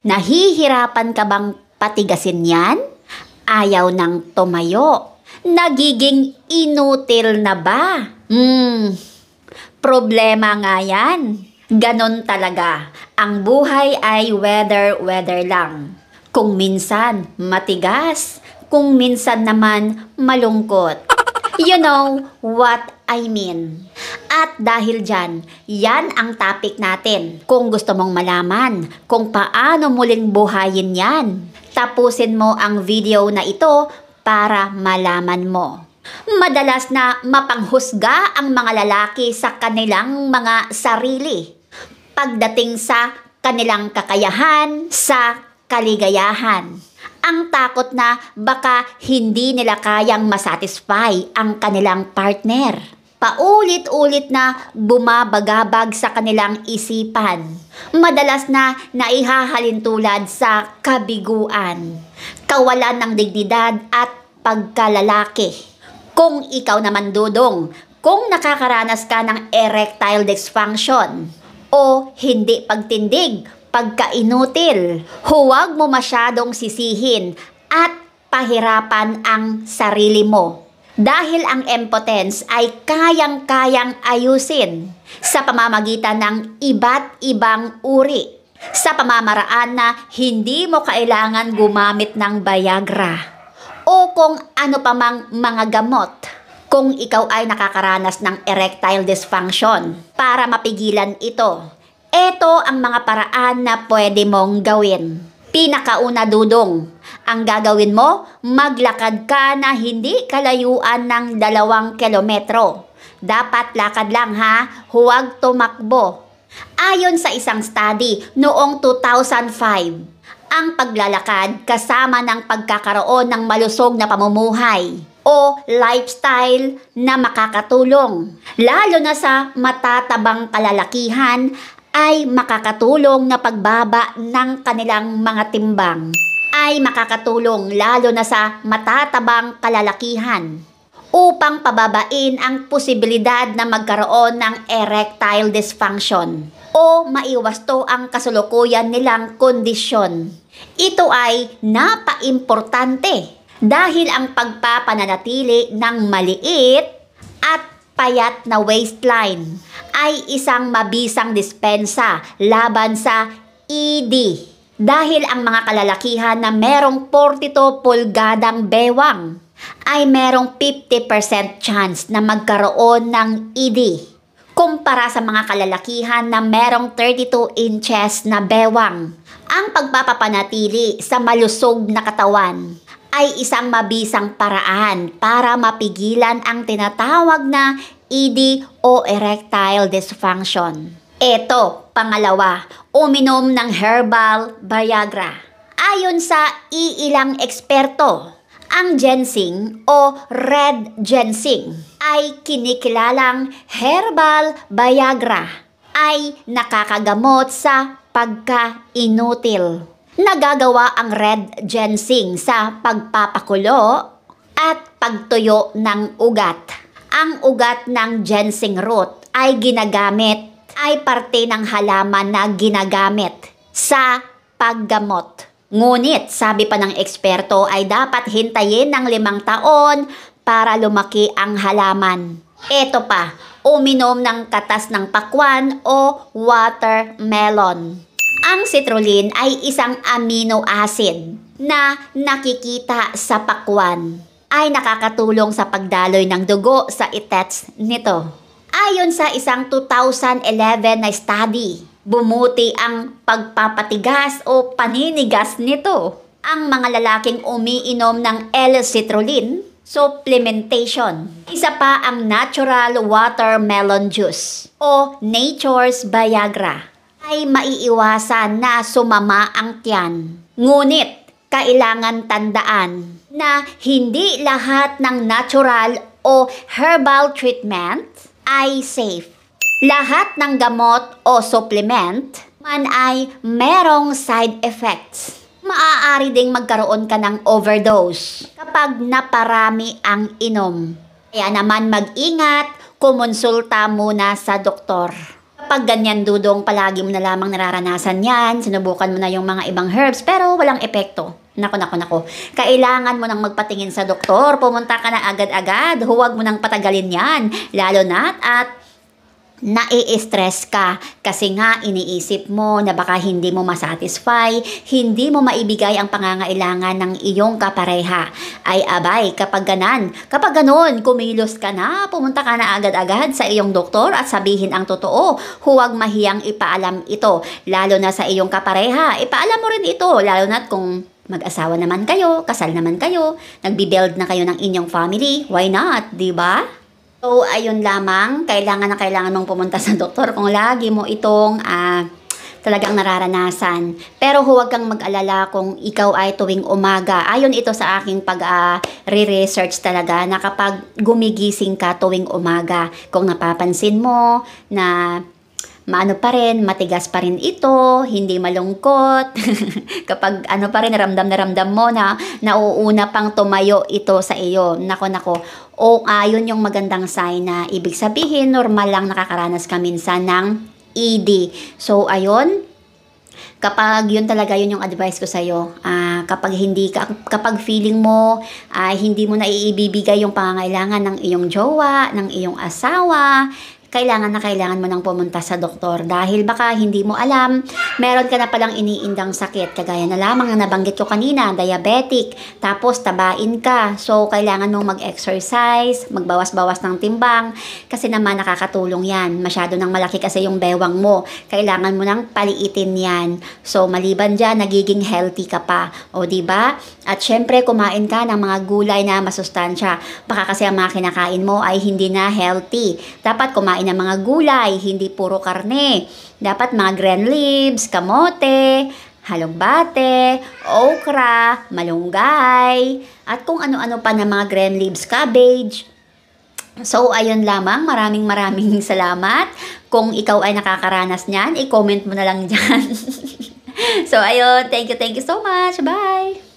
Nahihirapan ka bang patigasin yan? Ayaw nang tumayo. Nagiging inutil na ba? Problema nga yan. Ganon talaga. Ang buhay ay weather lang. Kung minsan matigas, kung minsan naman malungkot. You know what I mean. At dahil dyan, yan ang topic natin. Kung gusto mong malaman kung paano muling buhayin yan, tapusin mo ang video na ito para malaman mo. Madalas na mapanghusga ang mga lalaki sa kanilang mga sarili pagdating sa kanilang kakayahan, sa kaligayahan. Ang takot na baka hindi nila kayang masatisfy ang kanilang partner. Paulit-ulit na bumabagabag sa kanilang isipan. Madalas na naihahalintulad sa kabiguan, kawalan ng dignidad at pagkalalaki. Kung ikaw naman dudong, kung nakakaranas ka ng erectile dysfunction o hindi pagtindig, pagkainutil, huwag mo masyadong sisihin at pahirapan ang sarili mo. Dahil ang impotence ay kayang-kayang ayusin sa pamamagitan ng iba't ibang uri. Sa pamamaraan na hindi mo kailangan gumamit ng Viagra o kung ano pa mang mga gamot. Kung ikaw ay nakakaranas ng erectile dysfunction, para mapigilan ito, ito ang mga paraan na pwede mong gawin. Pinakauna dudong, ang gagawin mo, maglakad ka na hindi kalayuan ng 2 kilometro. Dapat lakad lang ha, huwag tumakbo. Ayon sa isang study noong 2005, ang paglalakad kasama ng pagkakaroon ng malusog na pamumuhay o lifestyle na makakatulong, lalo na sa matatabang kalalakihan, ay makakatulong na pagbaba ng kanilang mga timbang, ay makakatulong lalo na sa matatabang kalalakihan upang pababain ang posibilidad na magkaroon ng erectile dysfunction o maiwasto ang kasalukuyan nilang kondisyon. Ito ay napaimportante dahil ang pagpapananatili ng maliit at payat na waistline ay isang mabisang dispensa laban sa ED. Dahil ang mga kalalakihan na merong 42 pulgadang bewang ay merong 50% chance na magkaroon ng ED kumpara sa mga kalalakihan na merong 32 inches na bewang. Ang pagpapapanatili sa malusog na katawan ay isang mabisang paraan para mapigilan ang tinatawag na ED o erectile dysfunction. Ito, pangalawa, uminom ng herbal Viagra. Ayon sa iilang eksperto, ang ginseng o red ginseng ay kinikilalang herbal Viagra ay nakakagamot sa pagkainutil. Nagagawa ang red ginseng sa pagpapakulo at pagtuyo ng ugat. Ang ugat ng ginseng root ay parte ng halaman na ginagamit sa paggamot. Ngunit, sabi pa ng eksperto, ay dapat hintayin ng 5 taon para lumaki ang halaman. Ito pa, uminom ng katas ng pakwan o watermelon. Ang citrulline ay isang amino acid na nakikita sa pakwan, ay nakakatulong sa pagdaloy ng dugo sa itets nito. Ayon sa isang 2011 na study, bumuti ang pagpapatigas o paninigas nito. Ang mga lalaking umiinom ng L-citrulline supplementation. Isa pa ang natural watermelon juice o nature's Viagra ay maiiwasan na sumama ang tiyan. Ngunit, kailangan tandaan na hindi lahat ng natural o herbal treatment ay safe. Lahat ng gamot o supplement man ay merong side effects. Maaari ding magkaroon ka ng overdose kapag naparami ang inom. Kaya naman mag-ingat, kumonsulta muna sa doktor. Pag ganyan dudong, palagi mo na lamang nararanasan yan, sinubukan mo na yung mga ibang herbs, pero walang epekto. Naku, naku, naku. Kailangan mo nang magpatingin sa doktor, pumunta ka na agad-agad, huwag mo nang patagalin yan. Lalo na at nai-stress ka kasi nga iniisip mo na baka hindi mo masatisfy, hindi mo maibigay ang pangangailangan ng iyong kapareha. Ay abay, kapag ganon, kumilos ka na, pumunta ka na agad-agad sa iyong doktor at sabihin ang totoo. Huwag mahiyang ipaalam ito, lalo na sa iyong kapareha. Ipaalam mo rin ito, lalo na kung mag-asawa naman kayo, kasal naman kayo, nagbi-build na kayo ng inyong family, why not, di ba? So, ayun lamang, kailangan na kailangan mong pumunta sa doktor kung lagi mo itong talagang nararanasan. Pero huwag kang mag-alala kung ikaw ay tuwing umaga. Ayon ito sa aking re-research talaga na kapag gumigising ka tuwing umaga, kung napapansin mo na maano pa rin, matigas pa rin ito, hindi malungkot. Kapag ano pa rin, na ramdam mo na nauuna pang tumayo ito sa iyo. Nako. O yun yung magandang sign na ibig sabihin, normal lang nakakaranas ka minsan ng ED. So, ayun. Kapag yun talaga, yun yung advice ko sa'yo. Kapag feeling mo, hindi mo na iibibigay yung pangangailangan ng iyong jowa, ng iyong asawa, kailangan mo nang pumunta sa doktor dahil baka hindi mo alam, meron ka na palang iniindang sakit kagaya na lamang na nabanggit ko kanina, diabetic, tapos tabain ka. So, kailangan mong mag-exercise, magbawas-bawas ng timbang kasi naman nakakatulong yan. Masyado nang malaki kasi yung bewang mo. Kailangan mo nang paliitin yan. So, maliban dyan, nagiging healthy ka pa. O, diba? At syempre, kumain ka ng mga gulay na masustansya. Baka kasi ang mga kinakain mo ay hindi na healthy. Dapat kumain ng mga gulay, hindi puro karne. Dapat mga green leaves, kamote, halugbate, okra, malunggay, at kung ano-ano pa na mga green leaves, cabbage. So, ayun lamang. Maraming salamat. Kung ikaw ay nakakaranas niyan, i-comment mo na lang dyan. So, ayun. Thank you so much. Bye!